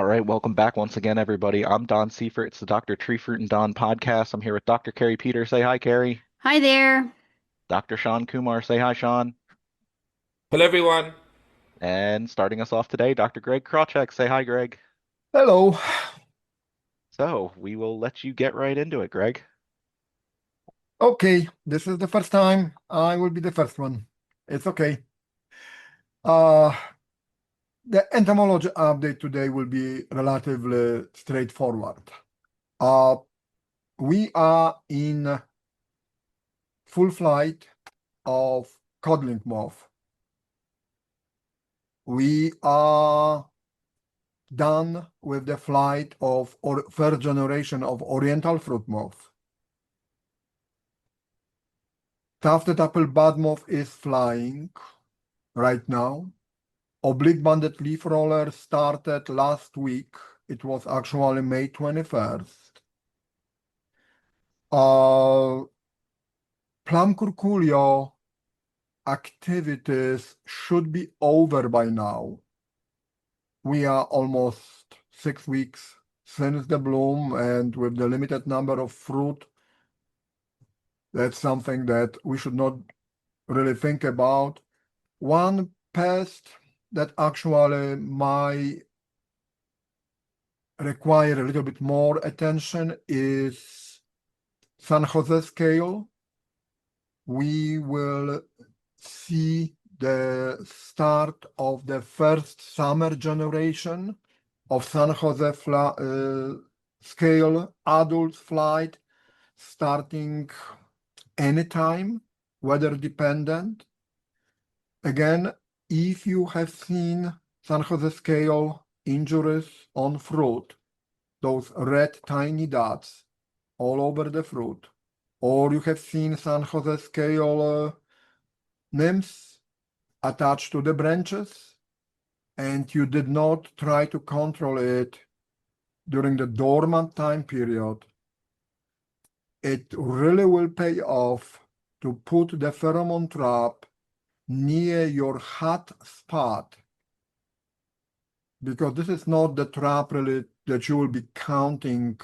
right, welcome back once again, everybody. I'm Don Seifrit. It's the Dr. Tree Fruit and Don podcast. I'm here with Dr. Kari Peter. Say hi, Kari. Hi there. Dr. Sean Kumar. Say hi, Sean. Hello, everyone. And starting us off today, Dr. Greg Krawczyk. Say hi, Greg. Hello. So we will let you get right into it, Greg. Okay, this is the first time I will be the first one. It's okay. Uh, the entomology update today will be relatively straightforward. We are in full flight of Codling Moth. We are done with the flight of first generation of Oriental fruit moth. Tufted apple bud moth is flying right now. Oblique-banded leaf roller started last week. It was actually May 21st. Plum curculio activities should be over by now. We are almost 6 weeks since the bloom, and with the limited number of fruit, that's something that we should not really think about. One pest that actually might require a little bit more attention is San Jose scale. We will see the start of the first summer generation of San Jose scale adult flight starting anytime, weather dependent. Again, if you have seen San Jose scale injuries on fruit, those red tiny dots all over the fruit, or you have seen San Jose scale nymphs attached to the branches, and you did not try to control it during the dormant time period, it really will pay off to put the pheromone trap near your hot spot, because this is not the trap really that you will be counting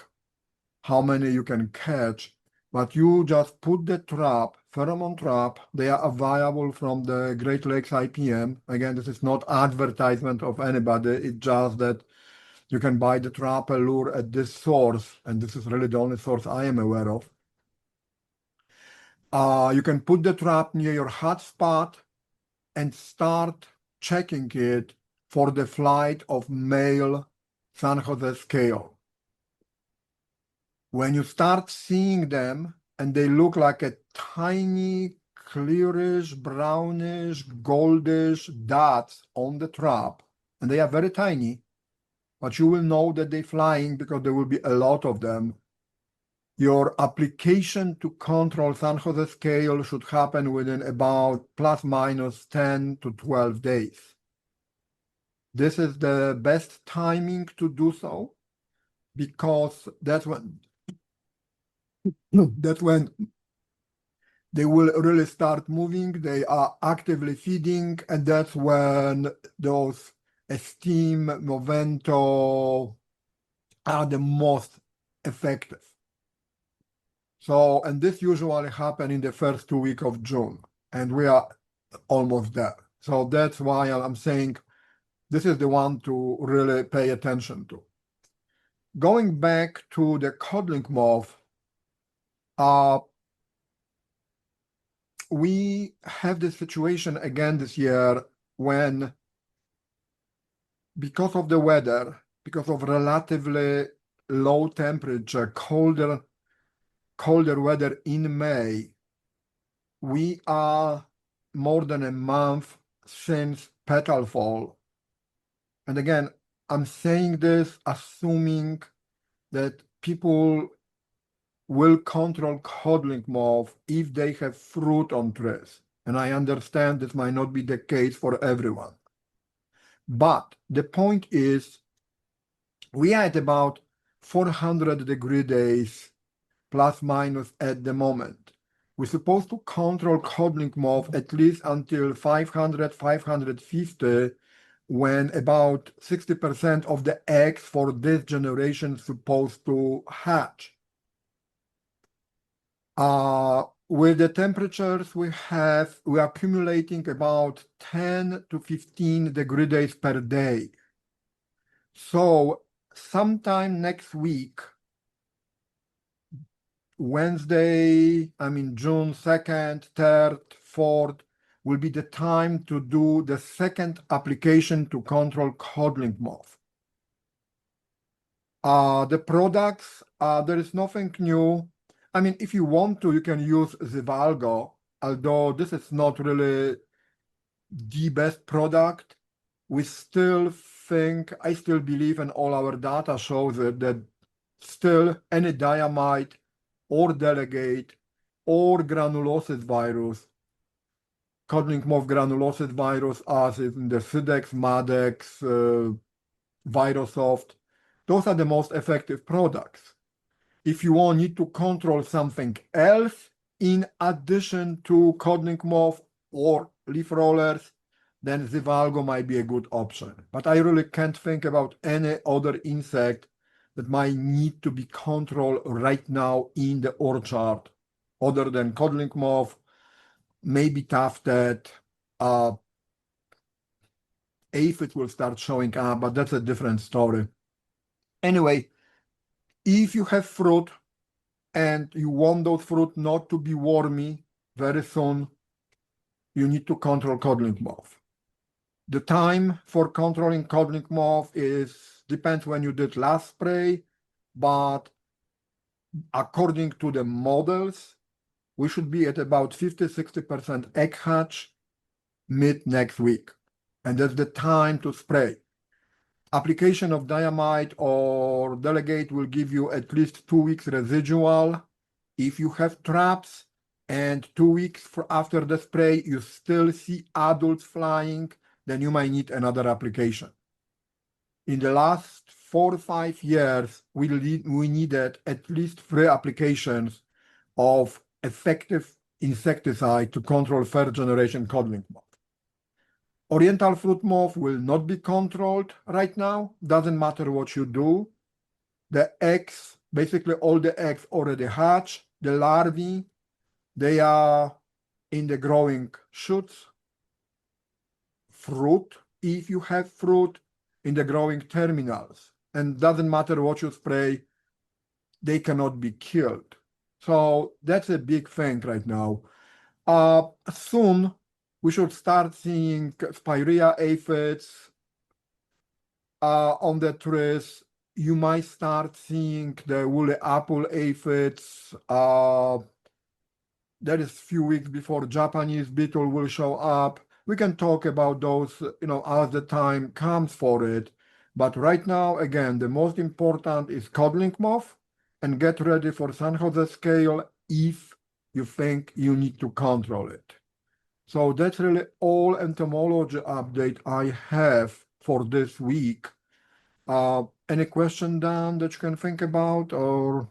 how many you can catch, but you just put the trap, pheromone trap. They are available from the Great Lakes IPM. Again, this is not advertisement of anybody. It's just that you can buy the trap lure at this source, and this is really the only source I am aware of. You can put the trap near your hot spot and start checking it for the flight of male San Jose scale. When you start seeing them and they look like a tiny clearish, brownish, goldish dots on the trap, and they are very tiny, but you will know that they're flying because there will be a lot of them. Your application to control San Jose scale should happen within about plus minus 10 to 12 days. This is the best timing to do so, because that's when they will really start moving. They are actively feeding, and that's when those esteem movento are the most effective. So, and this usually happens in the first 2 weeks of June, and we are almost there. So that's why I'm saying this is the one to really pay attention to. Going back to the codling moth, we have this situation again this year when, because of the weather, because of relatively low temperature, colder weather in May, we are more than a month since petal fall. And again, I'm saying this assuming that people will control codling moth if they have fruit on trees. And I understand this might not be the case for everyone. But the point is, we are at about 400-degree days, plus minus at the moment. We're supposed to control codling moth at least until 500, 550, when about 60% of the eggs for this generation supposed to hatch. With the temperatures we have, we are accumulating about 10 to 15 degree days per day. So sometime next week, Wednesday, June 2nd, 3rd, 4th, will be the time to do the second application to control codling moth. The products, there is nothing new. If you want to, you can use Zivalgo, although this is not really the best product. I still believe, and all our data shows it, that still any diamide or delegate or granulosis virus, codling moth granulosis virus, as is in the Sidex, Madex, Virosoft, those are the most effective products. If you need to control something else in addition to codling moth or leaf rollers, then Zivalgo might be a good option. But I really can't think about any other insect that might need to be controlled right now in the orchard, other than codling moth, maybe tufted. Aphid will start showing up, but that's a different story. Anyway, if you have fruit and you want those fruit not to be wormy very soon, you need to control codling moth. The time for controlling codling moth depends when you did last spray, but according to the models, we should be at about 50-60% egg hatch mid next week. And that's the time to spray. Application of diamide or delegate will give you at least 2 weeks residual. If you have traps and 2 weeks after the spray, you still see adults flying, then you might need another application. In the last 4 or 5 years, we needed at least 3 applications of effective insecticide to control third generation codling moth. Oriental fruit moth will not be controlled right now. Doesn't matter what you do. The eggs, basically all the eggs already hatch. The larvae, they are in the growing shoots. Fruit, if you have fruit, in the growing terminals. And doesn't matter what you spray, they cannot be killed. So that's a big thing right now. Soon, we should start seeing spirea aphids on the trees. You might start seeing the woolly apple aphids. That is a few weeks before Japanese beetle will show up. We can talk about those, as the time comes for it. But right now, again, the most important is codling moth, and get ready for San Jose scale if you think you need to control it. So that's really all entomology update I have for this week. Any question, Dan, that you can think about, or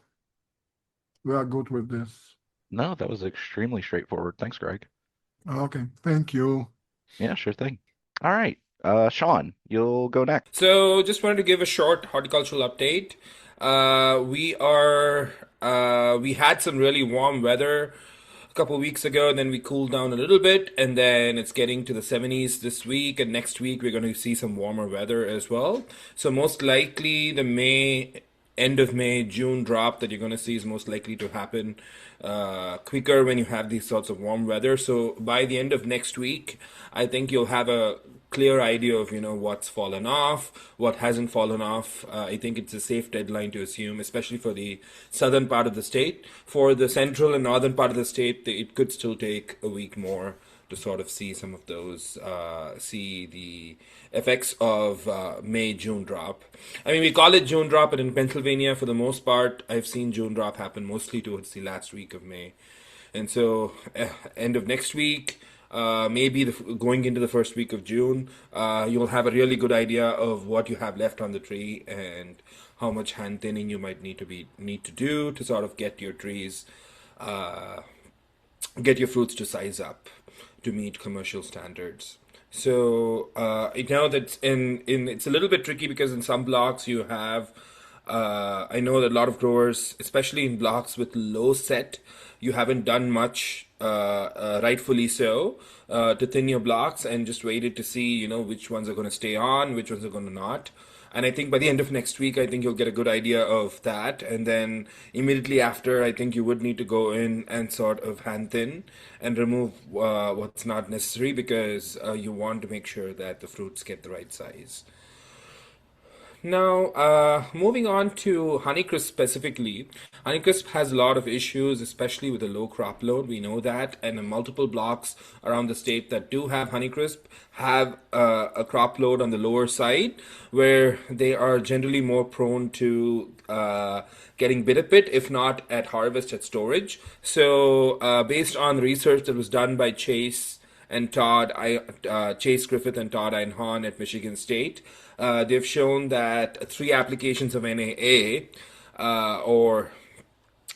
we are good with this? No, that was extremely straightforward. Thanks, Greg. Okay, thank you. Yeah, sure thing. All right, Sean, you'll go next. So, just wanted to give a short horticultural update. We had some really warm weather a couple of weeks ago, and then we cooled down a little bit, and then it's getting to the 70s this week, and next week we're going to see some warmer weather as well. So most likely the end of May, June drop that you're going to see is most likely to happen quicker when you have these sorts of warm weather. So by the end of next week, I think you'll have a clear idea of what's fallen off, what hasn't fallen off. I think it's a safe deadline to assume, especially for the southern part of the state. For the central and northern part of the state, it could still take a week more to sort of see some of those, see the effects of May-June drop. I mean, we call it June drop, but in Pennsylvania, for the most part, I've seen June drop happen mostly towards the last week of May. And so, end of next week, maybe going into the first week of June, you'll have a really good idea of what you have left on the tree and how much hand thinning you might need to do to sort of get your trees, get your fruits to size up to meet commercial standards. So I know that in it's a little bit tricky because in some blocks you have I know that a lot of growers, especially in blocks with low set, you haven't done much, rightfully so, to thin your blocks and just waited to see, which ones are going to stay on, which ones are going to not. And I think by the end of next week, I think you'll get a good idea of that. And then immediately after, I think you would need to go in and sort of hand thin and remove what's not necessary because you want to make sure that the fruits get the right size. Now, moving on to Honeycrisp specifically, Honeycrisp has a lot of issues, especially with a low crop load. We know that, and multiple blocks around the state that do have Honeycrisp have a crop load on the lower side, where they are generally more prone to getting bitter pit, if not at harvest at storage. So, based on research that was done by Chase Griffith and Todd Einhorn at Michigan State. They've shown that 3 applications of NAA or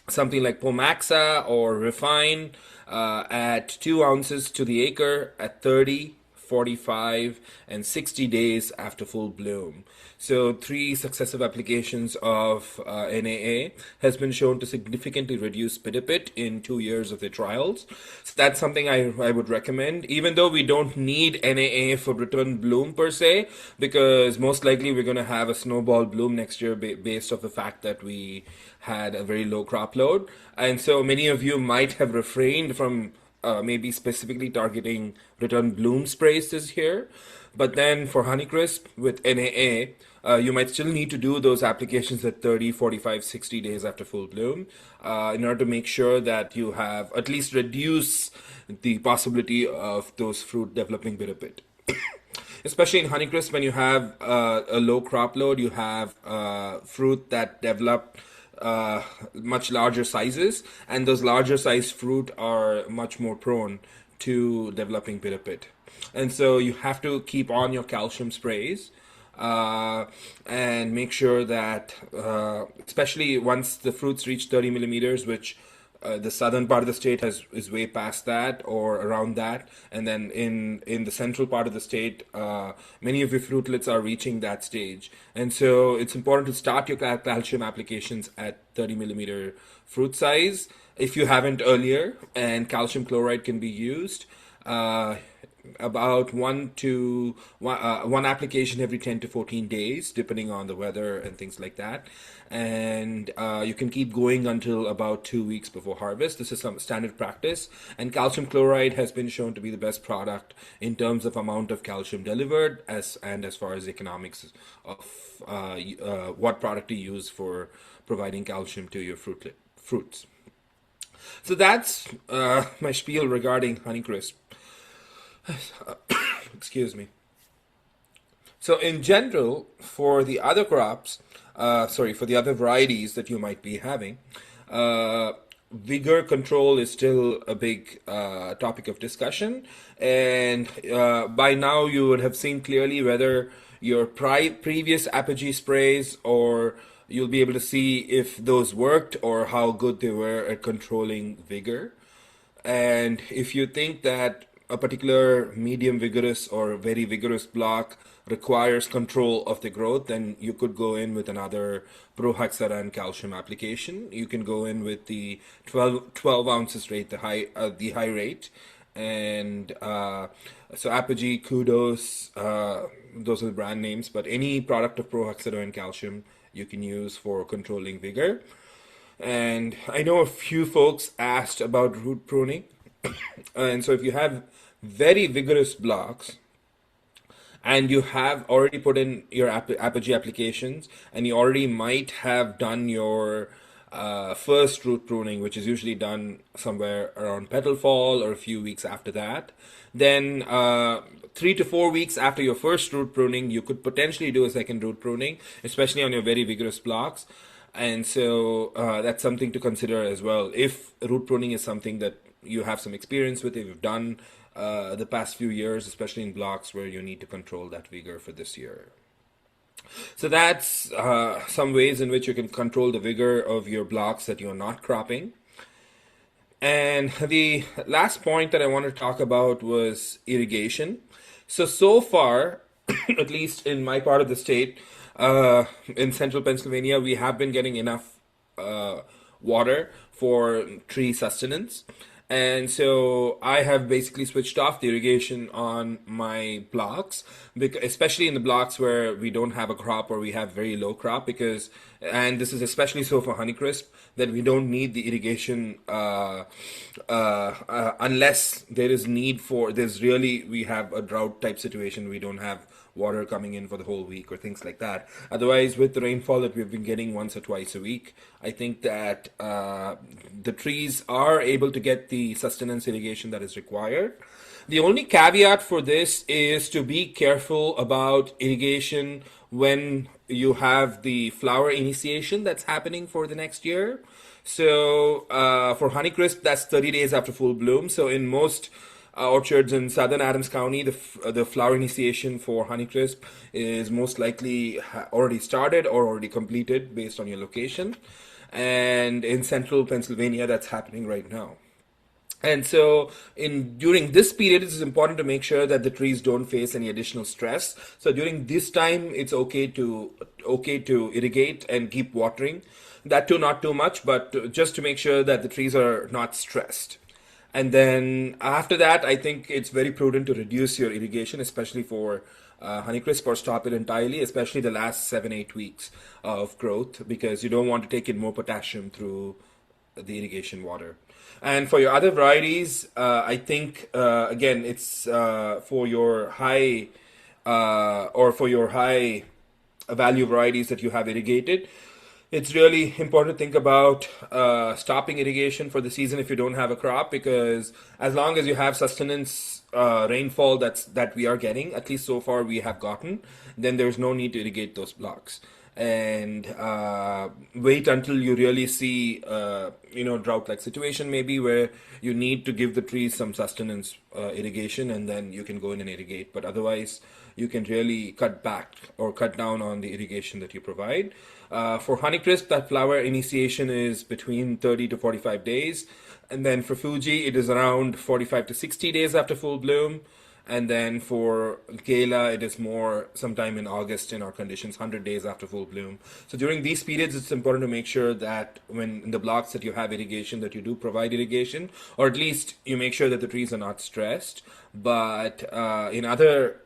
something like Pomaxa or Refine at 2 ounces to the acre at 30, 45, and 60 days after full bloom. So 3 successive applications of NAA has been shown to significantly reduce pidipit in 2 years of the trials. So that's something I would recommend, even though we don't need NAA for return bloom per se, because most likely we're going to have a snowball bloom next year based off the fact that we had a very low crop load. And so many of you might have refrained from maybe specifically targeting return bloom sprays this year. But then for Honeycrisp with NAA, you might still need to do those applications at 30, 45, 60 days after full bloom in order to make sure that you have at least reduce the possibility of those fruit developing bitter pit. Especially in Honeycrisp, when you have a low crop load, you have fruit that develop much larger sizes, and those larger sized fruit are much more prone to developing bitter pit. And so you have to keep on your calcium sprays and make sure that, especially once the fruits reach 30 millimeters, which the southern part of the state is way past that or around that, and then in the central part of the state, many of your fruitlets are reaching that stage, and so it's important to start your calcium applications at 30 millimeter fruit size if you haven't earlier, and calcium chloride can be used. About one application every 10 to 14 days, depending on the weather and things like that. And you can keep going until about 2 weeks before harvest. This is some standard practice. And calcium chloride has been shown to be the best product in terms of amount of calcium delivered, as far as economics of what product to use for providing calcium to your fruits. So that's my spiel regarding Honeycrisp. Excuse me. So in general, for the other crops, for the other varieties that you might be having, vigor control is still a big topic of discussion. And by now you would have seen clearly whether your previous apogee sprays, or you'll be able to see if those worked or how good they were at controlling vigor. And if you think that a particular medium vigorous or very vigorous block requires control of the growth, then you could go in with another prohexaran calcium application. You can go in with the 12 ounces rate, the high rate. And so Apogee, Kudos, those are the brand names, but any product of prohexaran calcium you can use for controlling vigor. And I know a few folks asked about root pruning. And so if you have very vigorous blocks and you have already put in your apogee applications, and you already might have done your first root pruning, which is usually done somewhere around petal fall or a few weeks after that, then 3 to 4 weeks after your first root pruning, you could potentially do a second root pruning, especially on your very vigorous blocks. And so that's something to consider as well. If root pruning is something that you have some experience with, if you've done the past few years, especially in blocks where you need to control that vigor for this year. So that's some ways in which you can control the vigor of your blocks that you're not cropping. And the last point that I want to talk about was irrigation. So far, at least in my part of the state, in central Pennsylvania, we have been getting enough uh, water for tree sustenance. And so I have basically switched off the irrigation on my blocks, especially in the blocks where we don't have a crop or we have very low crop, because, and this is especially so for Honeycrisp, that we don't need the irrigation unless there is need for, there's really, we have a drought type situation, we don't have water coming in for the whole week or things like that. Otherwise, with the rainfall that we've been getting once or twice a week, I think that the trees are able to get the sustenance irrigation that is required. The only caveat for this is to be careful about irrigation when you have the flower initiation that's happening for the next year. So for Honeycrisp, that's 30 days after full bloom. So in most orchards in southern Adams County, the flower initiation for Honeycrisp is most likely already started or already completed based on your location. And in central Pennsylvania, that's happening right now. And so, in during this period, it is important to make sure that the trees don't face any additional stress. So during this time, it's okay to irrigate and keep watering. That too, not too much, but just to make sure that the trees are not stressed. And then after that, I think it's very prudent to reduce your irrigation, especially for Honeycrisp, or stop it entirely, especially the last 7-8 weeks of growth, because you don't want to take in more potassium through the irrigation water. And for your other varieties, I think again it's for your high or for your high value varieties that you have irrigated. It's really important to think about stopping irrigation for the season if you don't have a crop, because as long as you have sustenance rainfall that we are getting, at least so far we have gotten, then there's no need to irrigate those blocks. And wait until you really see drought like situation maybe where you need to give the trees some sustenance irrigation, and then you can go in and irrigate. But otherwise you can really cut back or cut down on the irrigation that you provide. For Honeycrisp, that flower initiation is between 30 to 45 days. And then for Fuji, it is around 45 to 60 days after full bloom. And then for Gala, it is more sometime in August in our conditions, 100 days after full bloom. So during these periods, it's important to make sure that when in the blocks that you have irrigation, that you do provide irrigation, or at least you make sure that the trees are not stressed. But in other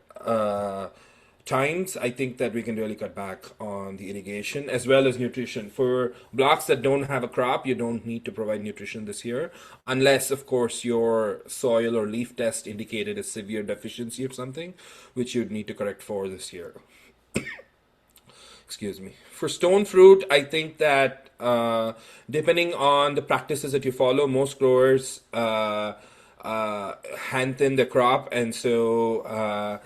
times, I think that we can really cut back on the irrigation as well as nutrition. For blocks that don't have a crop, you don't need to provide nutrition this year, unless, of course, your soil or leaf test indicated a severe deficiency of something, which you'd need to correct for this year. Excuse me. For stone fruit, I think that depending on the practices that you follow, most growers hand thin the crop, and so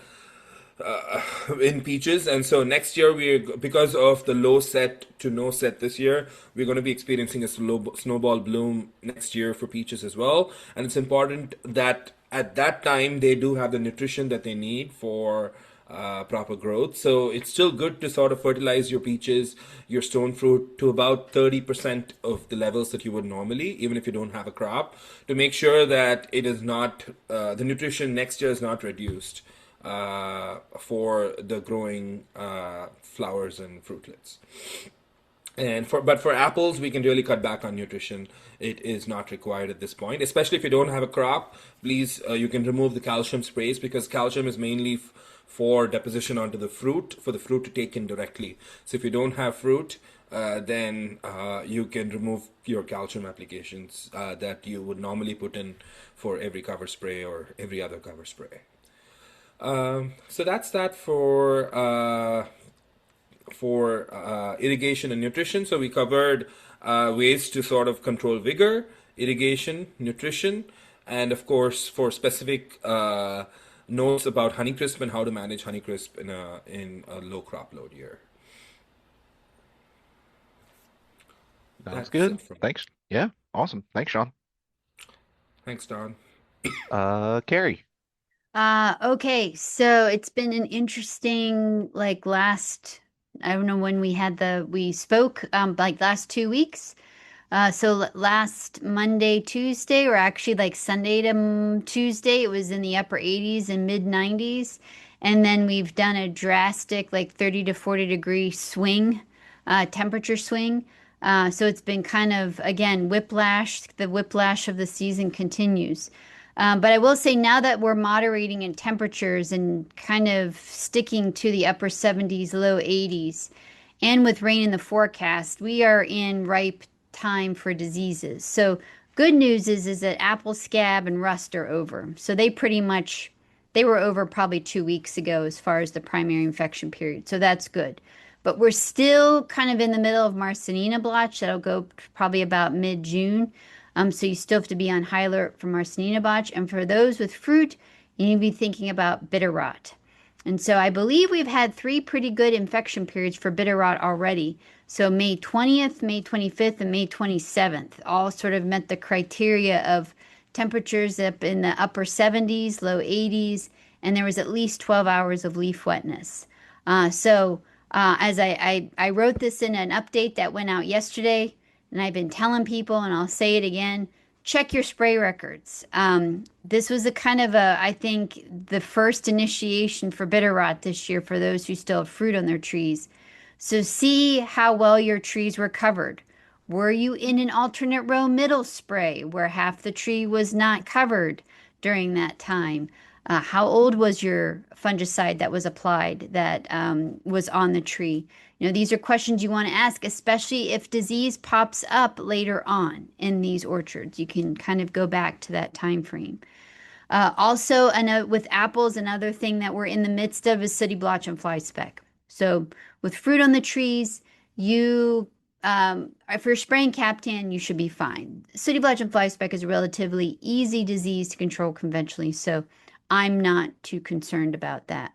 in peaches. And so next year, we because of the low set to no set this year, we're going to be experiencing a snowball bloom next year for peaches as well. And it's important that at that time they do have the nutrition that they need for proper growth. So it's still good to sort of fertilize your peaches, your stone fruit, to about 30% of the levels that you would normally, even if you don't have a crop, to make sure that it is not the nutrition next year is not reduced for the growing flowers and fruitlets. But for apples, we can really cut back on nutrition. It is not required at this point, especially if you don't have a crop. Please, you can remove the calcium sprays, because calcium is mainly for deposition onto the fruit, for the fruit to take in directly. So if you don't have fruit, then you can remove your calcium applications that you would normally put in for every cover spray or every other cover spray. So that's that for irrigation and nutrition. So we covered ways to sort of control vigor, irrigation, nutrition, and of course for specific notes about Honeycrisp and how to manage Honeycrisp in a low crop load year. Sounds That's good. it from me. Thanks. Yeah, awesome. Thanks, Sean. Thanks, Don. Kari. Okay, so it's been an interesting I don't know when we spoke, like last 2 weeks. Last Monday, Tuesday, or actually like Sunday to Tuesday, it was in the upper 80s and mid 90s. And then we've done a drastic like 30 to 40 degree swing, temperature swing. So it's been kind of, again, whiplash. The whiplash of the season continues. But I will say now that we're moderating in temperatures and kind of sticking to the upper 70s, low 80s, and with rain in the forecast, we are in ripe time for diseases. So good news is that apple scab and rust are over. So they were over probably 2 weeks ago as far as the primary infection period. So that's good. But we're still kind of in the middle of Marsanina blotch. That'll go probably about mid-June. So you still have to be on high alert for Marsanina blotch. And for those with fruit, you need to be thinking about bitter rot. And so I believe we've had 3 pretty good infection periods for bitter rot already. So May 20th, May 25th, and May 27th all sort of met the criteria of temperatures up in the upper 70s, low 80s, and there was at least 12 hours of leaf wetness. As I wrote this in an update that went out yesterday, and I've been telling people, and I'll say it again, check your spray records. This was I think, the first initiation for bitter rot this year for those who still have fruit on their trees. So see how well your trees were covered. Were you in an alternate row middle spray where half the tree was not covered during that time? How old was your fungicide that was applied that was on the tree? These are questions you want to ask, especially if disease pops up later on in these orchards. You can kind of go back to that time frame. Also, with apples, another thing that we're in the midst of is sooty blotch and fly speck. So with fruit on the trees, if you're spraying Captan, you should be fine. Sooty blotch and fly speck is a relatively easy disease to control conventionally, so I'm not too concerned about that.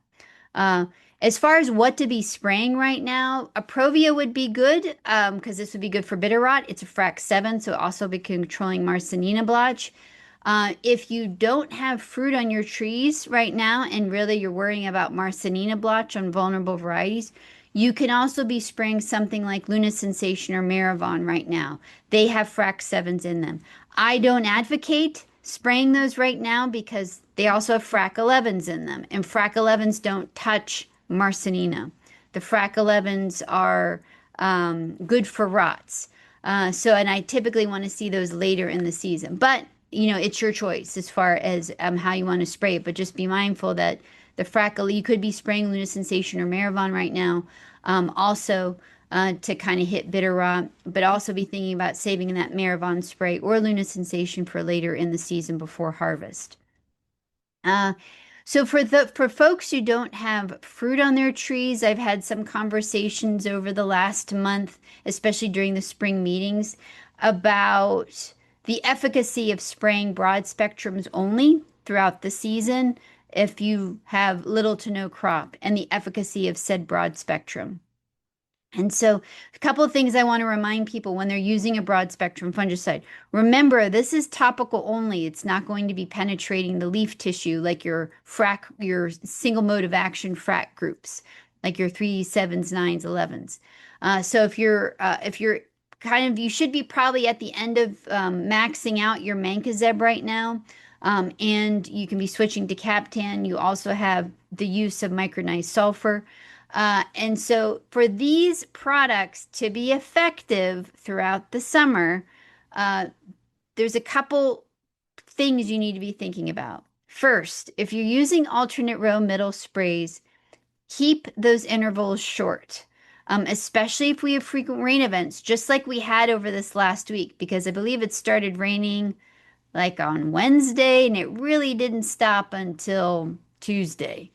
As far as what to be spraying right now, Aprovia would be good because this would be good for bitter rot. It's a FRAC 7, so also be controlling Marsanina blotch. If you don't have fruit on your trees right now and really you're worrying about Marsanina blotch on vulnerable varieties, you can also be spraying something like Luna Sensation or Maravon right now. They have FRAC 7s in them. I don't advocate spraying those right now because they also have FRAC 11s in them, and FRAC 11s don't touch Marsanina. The FRAC 11s are good for rots. And I typically want to see those later in the season. But, it's your choice as far as how you want to spray it. But just be mindful that the FRAC, you could be spraying Luna Sensation or Maravon right now. Also, to kind of hit bitter rot, but also be thinking about saving that Maravon spray or Luna Sensation for later in the season before harvest. So for folks who don't have fruit on their trees, I've had some conversations over the last month, especially during the spring meetings, about the efficacy of spraying broad spectrums only throughout the season if you have little to no crop, and the efficacy of said broad spectrum. And so a couple of things I want to remind people when they're using a broad spectrum fungicide. Remember, this is topical only. It's not going to be penetrating the leaf tissue like your single mode of action FRAC groups, like your 3, 7s, 9s, 11s. So if you're you should be probably at the end of maxing out your Mancozeb right now. And you can be switching to Captan. You also have the use of micronized sulfur. And so for these products to be effective throughout the summer, there's a couple things you need to be thinking about. First, if you're using alternate row middle sprays, keep those intervals short, especially if we have frequent rain events, just like we had over this last week, because I believe it started raining like on Wednesday and it really didn't stop until Tuesday.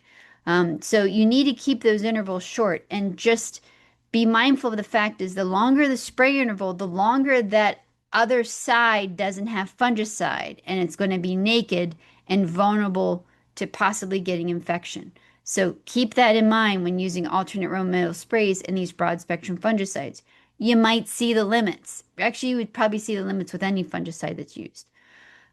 So you need to keep those intervals short and just be mindful of the fact is the longer the spray interval, the longer that other side doesn't have fungicide, and it's going to be naked and vulnerable to possibly getting infection. So keep that in mind when using alternate row middle sprays and these broad spectrum fungicides. You might see the limits. Actually, you would probably see the limits with any fungicide that's used.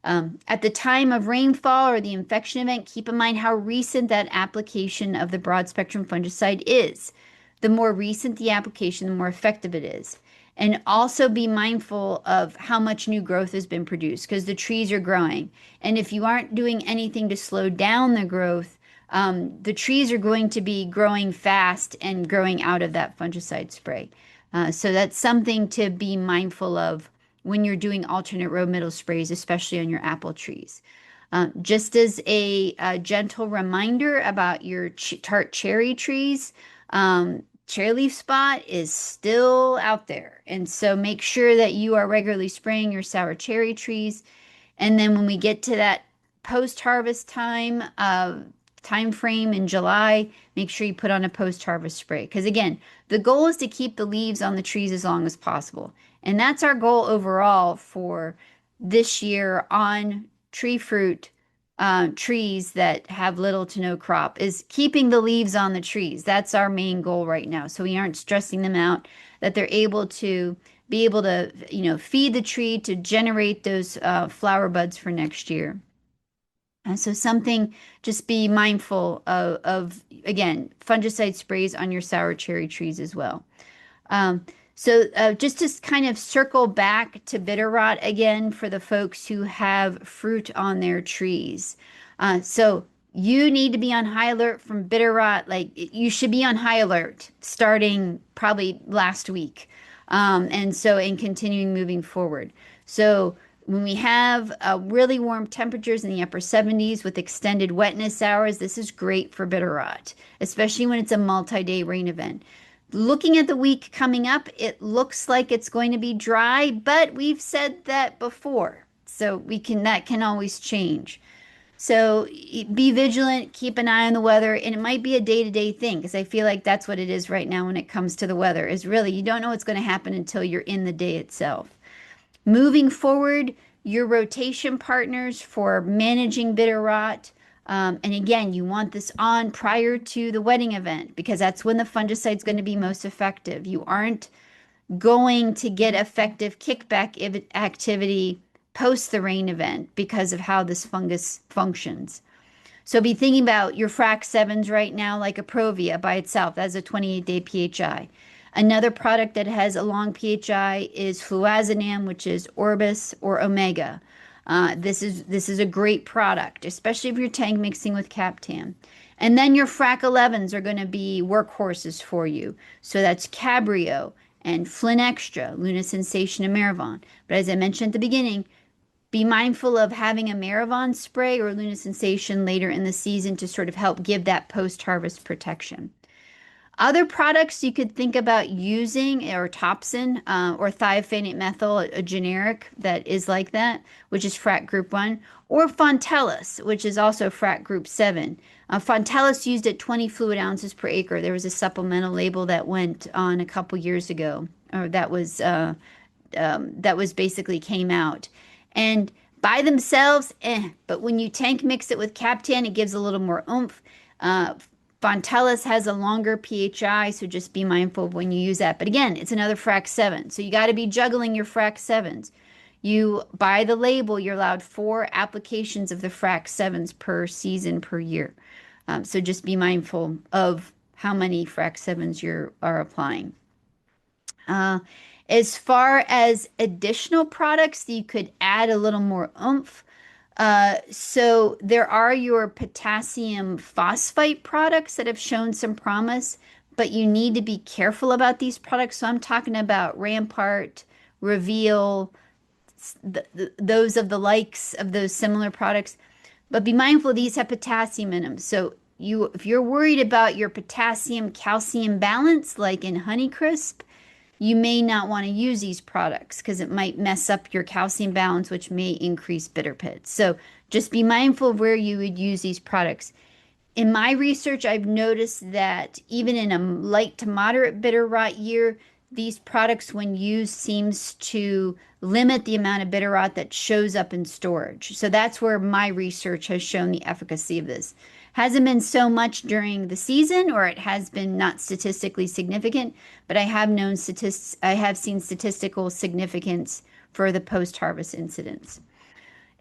At the time of rainfall or the infection event, keep in mind how recent that application of the broad spectrum fungicide is. The more recent the application, the more effective it is. And also be mindful of how much new growth has been produced because the trees are growing. And if you aren't doing anything to slow down the growth, the trees are going to be growing fast and growing out of that fungicide spray. So that's something to be mindful of when you're doing alternate row middle sprays, especially on your apple trees. Just as a gentle reminder about your tart cherry trees, cherry leaf spot is still out there. And so make sure that you are regularly spraying your sour cherry trees. And then when we get to that post-harvest time frame in July, make sure you put on a post-harvest spray. Because again, the goal is to keep the leaves on the trees as long as possible. And that's our goal overall for this year on tree fruit trees that have little to no crop is keeping the leaves on the trees. That's our main goal right now. So we aren't stressing them out, that they're able to feed the tree to generate those flower buds for next year. And so something, just be mindful again, fungicide sprays on your sour cherry trees as well. Just to kind of circle back to bitter rot again for the folks who have fruit on their trees. So you need to be on high alert from bitter rot. Like you should be on high alert starting probably last week. And continuing moving forward. So when we have really warm temperatures in the upper 70s with extended wetness hours, this is great for bitter rot, especially when it's a multi-day rain event. Looking at the week coming up, it looks like it's going to be dry, but we've said that before. So that can always change. So be vigilant, keep an eye on the weather, and it might be a day-to-day thing because I feel like that's what it is right now when it comes to the weather is really you don't know what's going to happen until you're in the day itself. Moving forward, your rotation partners for managing bitter rot. And again, you want this on prior to the wedding event because that's when the fungicide is going to be most effective. You aren't going to get effective kickback activity post the rain event because of how this fungus functions. So be thinking about your frac 7s right now, like a Provia by itself. That's a 28-day PHI. Another product that has a long PHI is fluazinam, which is Orbis or Omega. This is a great product, especially if you're tank mixing with Captan. And then your frac 11s are going to be workhorses for you. So that's Cabrio and Flynn Extra, Luna Sensation, and Maravon. But as I mentioned at the beginning, be mindful of having a Maravon spray or Luna Sensation later in the season to sort of help give that post-harvest protection. Other products you could think about using are Topsin or thiophanate methyl, a generic that is like that, which is FRAC Group 1, or Fontellus, which is also FRAC Group 7. Fontellus used at 20 fluid ounces per acre. There was a supplemental label that went on a couple years ago, or that was basically came out. And by themselves, but when you tank mix it with Captan, it gives a little more oomph. Fontellus has a longer PHI, so just be mindful of when you use that. But again, it's another frac 7, so you got to be juggling your frac 7s. You, by the label, you're allowed 4 applications of the frac 7s per season per year. So just be mindful of how many frac 7s you are applying. As far as additional products, you could add a little more oomph. So there are your potassium phosphite products that have shown some promise, but you need to be careful about these products. So I'm talking about Rampart, Reveal, those of the likes of those similar products. But be mindful these have potassium in them. So if you're worried about your potassium calcium balance, like in Honeycrisp, you may not want to use these products because it might mess up your calcium balance, which may increase bitter pits. So just be mindful of where you would use these products. In my research, I've noticed that even in a light to moderate bitter rot year, these products, when used, seems to limit the amount of bitter rot that shows up in storage. So that's where my research has shown the efficacy of this. Hasn't been so much during the season, or it has been not statistically significant, but I have seen statistical significance for the post-harvest incidents.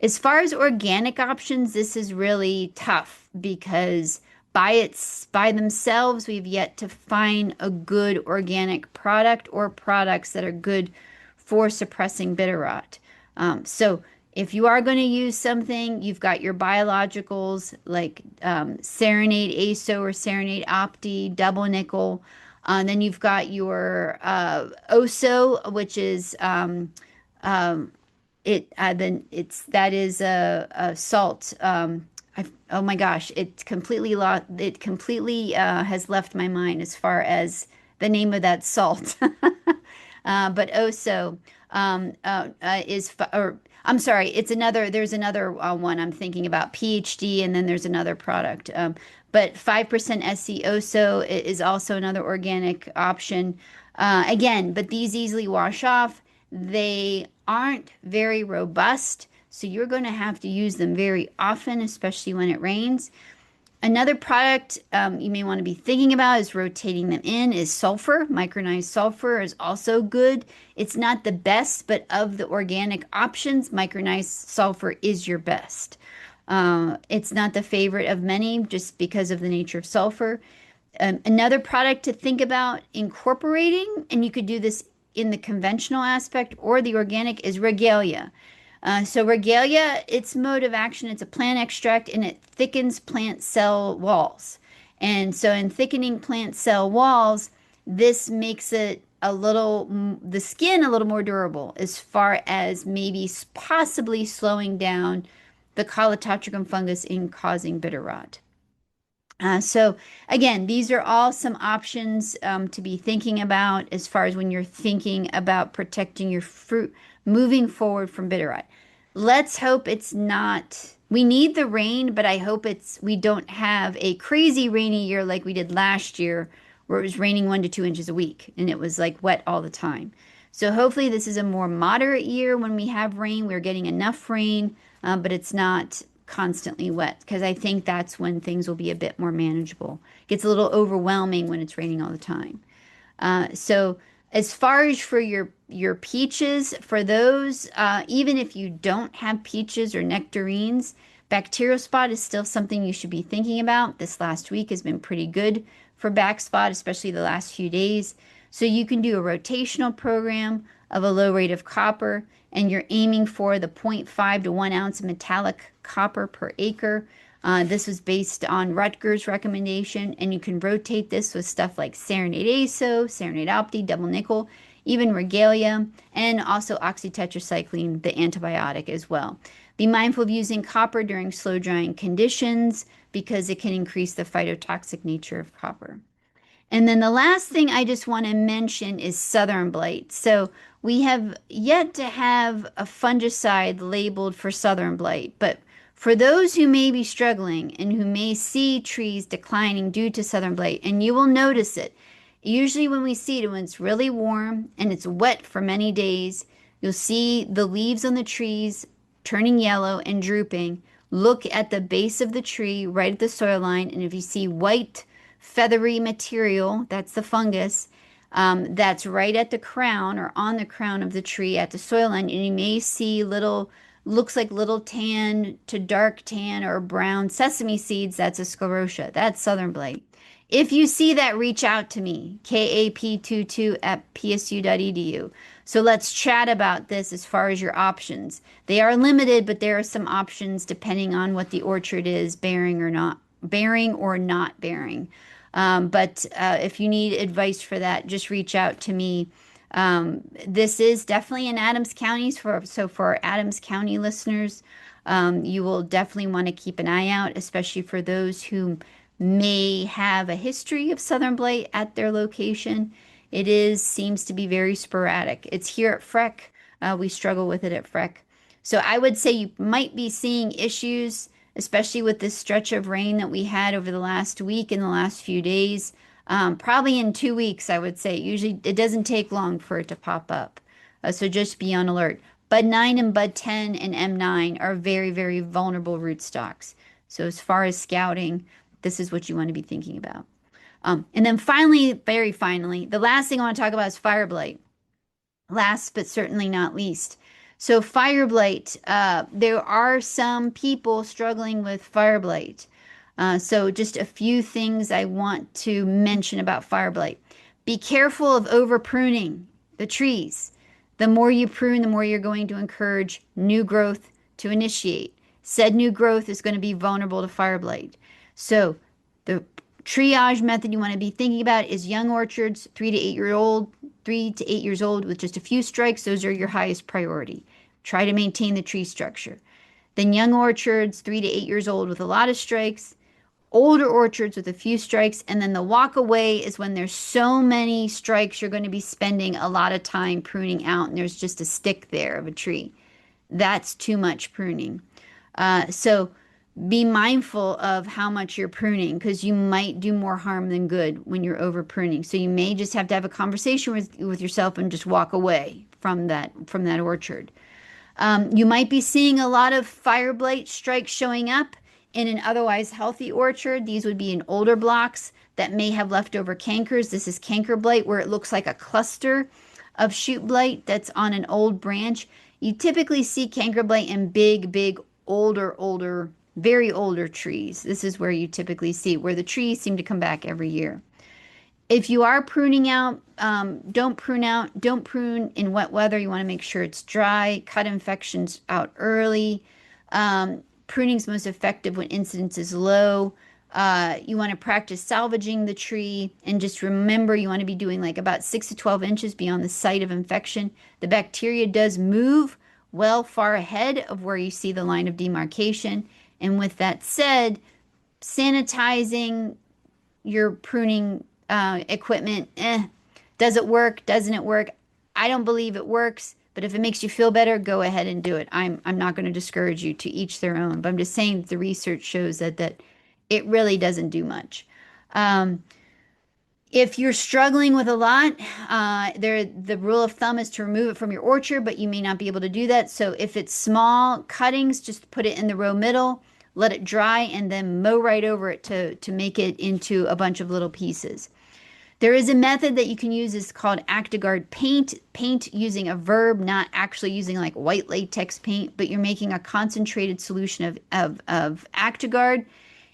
As far as organic options, this is really tough because by themselves, we've yet to find a good organic product or products that are good for suppressing bitter rot. So if you are going to use something, you've got your biologicals like Serenade ASO or Serenade Opti, double nickel. Then you've got your OSO, which is then it's that is a salt. Oh my gosh, it completely has left my mind as far as the name of that salt. But OSO or I'm sorry, there's another one I'm thinking about, PhD, and then there's another product. But 5% SC OSO is also another organic option. Again, but these easily wash off. They aren't very robust, so you're going to have to use them very often, especially when it rains. Another product you may want to be thinking about is rotating them in is sulfur. Micronized sulfur is also good. It's not the best, but of the organic options, micronized sulfur is your best. It's not the favorite of many just because of the nature of sulfur. Another product to think about incorporating, and you could do this in the conventional aspect or the organic, is regalia. So regalia, its mode of action, it's a plant extract and it thickens plant cell walls. And so in thickening plant cell walls, this makes it the skin a little more durable as far as maybe possibly slowing down the Calototricum fungus in causing bitter rot. So again, these are all some options to be thinking about as far as when you're thinking about protecting your fruit moving forward from bitter rot. Let's hope it's not. We need the rain, but I hope we don't have a crazy rainy year like we did last year, where it was raining 1 to 2 inches a week and it was like wet all the time. So hopefully this is a more moderate year when we have rain. We're getting enough rain, but it's not constantly wet, because I think that's when things will be a bit more manageable. It gets a little overwhelming when it's raining all the time. So as far as for your peaches, for those, even if you don't have peaches or nectarines, bacterial spot is still something you should be thinking about. This last week has been pretty good for back spot, especially the last few days. So you can do a rotational program of a low rate of copper, and you're aiming for the 0.5 to 1 ounce of metallic copper per acre. This was based on Rutgers' recommendation, and you can rotate this with stuff like Serenade ASO, Serenade Opti, double nickel, even regalia, and also oxytetracycline, the antibiotic as well. Be mindful of using copper during slow drying conditions because it can increase the phytotoxic nature of copper. And then the last thing I just want to mention is southern blight. So we have yet to have a fungicide labeled for southern blight, but for those who may be struggling and who may see trees declining due to southern blight, and you will notice it, usually when we see it, when it's really warm and it's wet for many days, you'll see the leaves on the trees turning yellow and drooping. Look at the base of the tree right at the soil line, and if you see white feathery material, that's the fungus, that's right at the crown or on the crown of the tree at the soil line, and you may see looks like little tan to dark tan or brown sesame seeds. That's a sclerotia. That's southern blight. If you see that, reach out to me, kap22@psu.edu. So let's chat about this as far as your options. They are limited, but there are some options depending on what the orchard is bearing or not bearing. But if you need advice for that, just reach out to me. This is definitely in Adams County, so for our Adams County listeners, you will definitely want to keep an eye out, especially for those who may have a history of southern blight at their location. Seems to be very sporadic. It's here at Freck. We struggle with it at Freck. So I would say you might be seeing issues, especially with this stretch of rain that we had over the last week and the last few days. Probably in 2 weeks, I would say. Usually it doesn't take long for it to pop up. So just be on alert. Bud 9 and Bud 10 and M9 are very, very vulnerable rootstocks. So as far as scouting, this is what you want to be thinking about. And then finally, very finally, the last thing I want to talk about is fire blight. Last but certainly not least. So fire blight, there are some people struggling with fire blight. So just a few things I want to mention about fire blight. Be careful of over pruning the trees. The more you prune, the more you're going to encourage new growth to initiate. Said new growth is going to be vulnerable to fire blight. So the triage method you want to be thinking about is young orchards, 3 to 8 years old with just a few strikes. Those are your highest priority. Try to maintain the tree structure. Then young orchards, 3 to 8 years old with a lot of strikes, older orchards with a few strikes, and then the walk away is when there's so many strikes you're going to be spending a lot of time pruning out and there's just a stick there of a tree. That's too much pruning. So be mindful of how much you're pruning because you might do more harm than good when you're over pruning. So you may just have to have a conversation with yourself and just walk away from that orchard. You might be seeing a lot of fire blight strikes showing up in an otherwise healthy orchard. These would be in older blocks that may have leftover cankers. This is canker blight where it looks like a cluster of shoot blight that's on an old branch. You typically see canker blight in big, older, very older trees. This is where you typically see where the trees seem to come back every year. If you are pruning out, don't prune in wet weather. You want to make sure it's dry. Cut infections out early. Pruning is most effective when incidence is low. You want to practice salvaging the tree and just remember you want to be doing like about 6 to 12 inches beyond the site of infection. The bacteria does move well far ahead of where you see the line of demarcation. And with that said, sanitizing your pruning equipment, does it work? Doesn't it work? I don't believe it works, but if it makes you feel better, go ahead and do it. I'm not going to discourage you, to each their own, but I'm just saying that the research shows that it really doesn't do much. If you're struggling with a lot, the rule of thumb is to remove it from your orchard, but you may not be able to do that. So if it's small cuttings, just put it in the row middle, let it dry, and then mow right over it to make it into a bunch of little pieces. There is a method that you can use. It's called Actigard paint. Paint using a verb, not actually using like white latex paint, but you're making a concentrated solution of Actigard.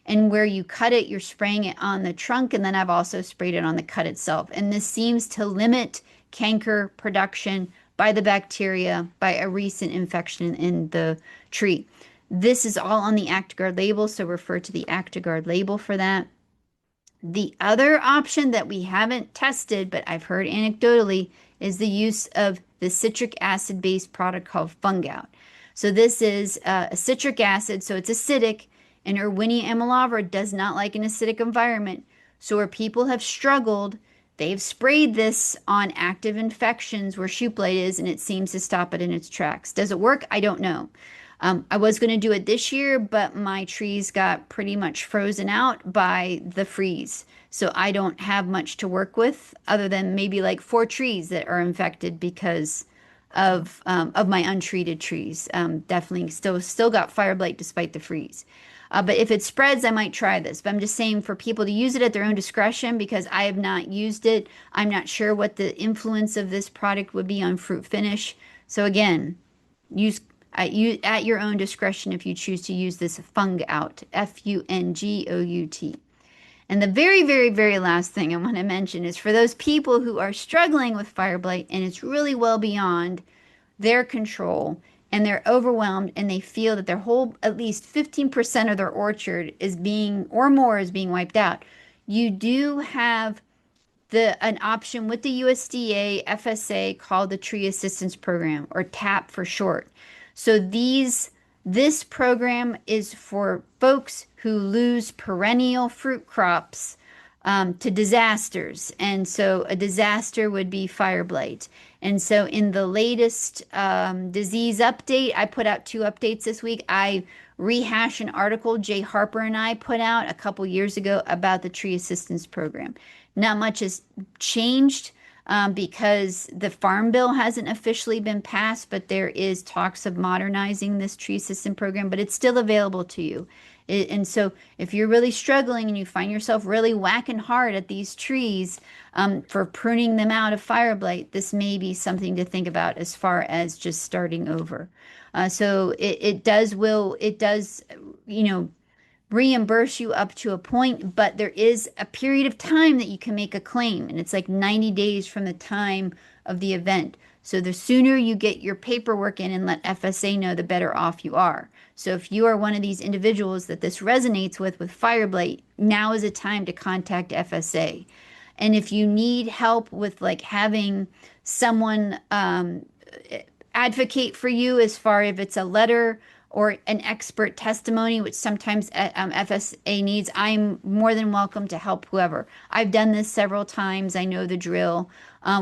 And where you cut it, you're spraying it on the trunk, and then I've also sprayed it on the cut itself. And this seems to limit canker production by the bacteria by a recent infection in the tree. This is all on the Actigard label, so refer to the Actigard label for that. The other option that we haven't tested, but I've heard anecdotally, is the use of the citric acid-based product called Fungout. So this is a citric acid, so it's acidic, and Erwinia amylovera does not like an acidic environment. So where people have struggled, they've sprayed this on active infections where shoot blight is, and it seems to stop it in its tracks. Does it work? I don't know. I was going to do it this year, but my trees got pretty much frozen out by the freeze. So I don't have much to work with other than maybe like 4 trees that are infected because of my untreated trees. Definitely still got fire blight despite the freeze. But if it spreads, I might try this. But I'm just saying for people to use it at their own discretion because I have not used it. I'm not sure what the influence of this product would be on fruit finish. So again, use at your own discretion if you choose to use this Fungout, Fungout. And the very, very, very last thing I want to mention is for those people who are struggling with fire blight and it's really well beyond their control and they're overwhelmed and they feel that their whole, at least 15% of their orchard is being, or more is being wiped out. You do have an option with the USDA FSA called the Tree Assistance Program, or TAP for short. So this program is for folks who lose perennial fruit crops to disasters. And so a disaster would be fire blight. And so in the latest disease update, I put out 2 updates this week. I rehash an article Jay Harper and I put out a couple years ago about the Tree Assistance Program. Not much has changed because the Farm Bill hasn't officially been passed, but there is talks of modernizing this tree assistance program, but it's still available to you. And so if you're really struggling and you find yourself really whacking hard at these trees for pruning them out of fire blight, this may be something to think about as far as just starting over. So it does, reimburse you up to a point, but there is a period of time that you can make a claim, and it's like 90 days from the time of the event. So the sooner you get your paperwork in and let FSA know, the better off you are. So if you are one of these individuals that this resonates with fire blight, now is a time to contact FSA. And if you need help with like having someone advocate for you as far if it's a letter or an expert testimony, which sometimes FSA needs, I'm more than welcome to help whoever. I've done this several times. I know the drill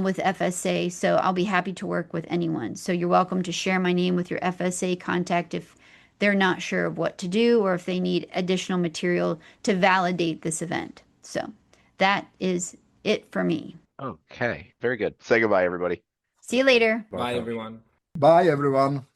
with FSA, so I'll be happy to work with anyone. So you're welcome to share my name with your FSA contact if they're not sure of what to do or if they need additional material to validate this event. So that is it for me. Okay, very good. Say goodbye, everybody. See you later. Bye, everyone. Bye, everyone.